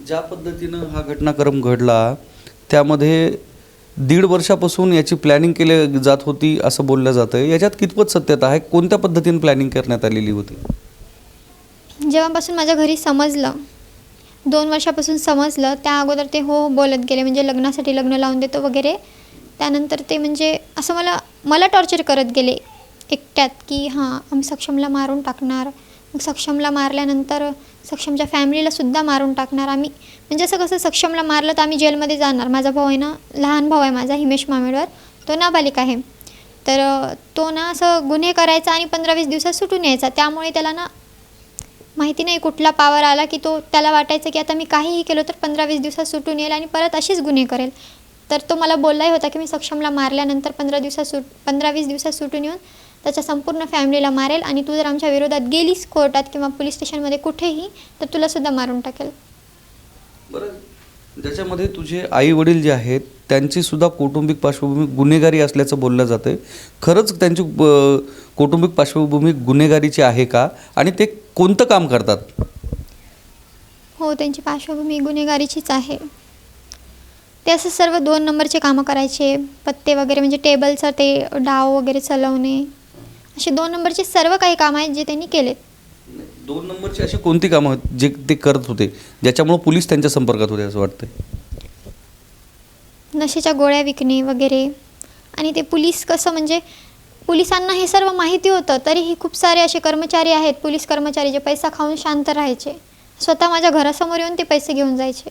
ज्या पद्धतीनं हा घटनाक्रम घडला त्यामध्ये 1.5 वर्षापासून याची प्लॅनिंग केली जात होती असं बोललं जातं आहे. याच्यात कितपत सत्यता आहे? कोणत्या पद्धतीने प्लॅनिंग करण्यात आलेली होती? जेव्हापासून माझ्या घरी समजलं, 2 वर्षापासून समजलं, त्या अगोदर ते हो बोलत गेले, म्हणजे लग्नासाठी लग्न लावून देतो वगैरे. त्यानंतर ते म्हणजे असं मला टॉर्चर करत गेले एकट्यात, की हां आम्ही सक्षमला मारून टाकणार. मग सक्षमला मारल्यानंतर सक्षमच्या फॅमिलीलासुद्धा मारून टाकणार आम्ही. म्हणजे असं कसं सक्षमला मारलं तर आम्ही जेलमध्ये जाणार. माझा भाऊ आहे ना, लहान भाऊ आहे माझा हिमेश मामेडवर, तो नाबालिक आहे. तर तो ना असं गुन्हे करायचा आणि 15-20 दिवसात सुटून यायचा. त्यामुळे त्याला ना माहिती नाही कुठला पावर आला, की त्याला वाटायचं की आता मी काहीही केलं तर 15-20 दिवसात सुटून येईल आणि परत असेच गुन्हे करेल. तर तो मला बोललाही होता की मी सक्षमला मारल्यानंतर 15-20 दिवसात सुटून येऊन त्याच्या संपूर्ण फॅमिलीला मारेल आणि तू जर आमच्या विरोधात गेलीस कोर्टात किंवा पोलीस स्टेशनमध्ये कुठेही तर तुलासुद्धा मारून टाकेल. बरं, ज्याच्यामध्ये तुझे आई वडील जे आहेत त्यांची सुद्धा कौटुंबिक पार्श्वभूमी गुन्हेगारी असल्याचं बोललं जातं आहे. खरंच त्यांची कौटुंबिक पार्श्वभूमी गुन्हेगारीची आहे का? आणि ते कोणतं काम करतात? हो, त्यांची पार्श्वभूमी गुन्हेगारीचीच आहे. ते असं सर्व 2 नंबरचे कामं करायचे, पत्ते वगैरे म्हणजे टेबलचं ते डाव वगैरे चालवणे, असे 2 नंबरचे सर्व काही कामं आहेत जे त्यांनी केलेत. 2 नंबरची अशी कोणती कामं आहेत जे ते करत होते ज्याच्यामुळे पोलीस त्यांच्या संपर्कात होते असं वाटतं? नशेच्या गोळ्या विकणे वगैरे. आणि ते पोलीस कसं म्हणजे पोलिसांना हे सर्व माहिती होतं, तरीही खूप सारे असे कर्मचारी आहेत, पोलीस कर्मचारी जे पैसा खाऊन शांत राहायचे. स्वतः माझ्या घरासमोर येऊन ते पैसे घेऊन जायचे.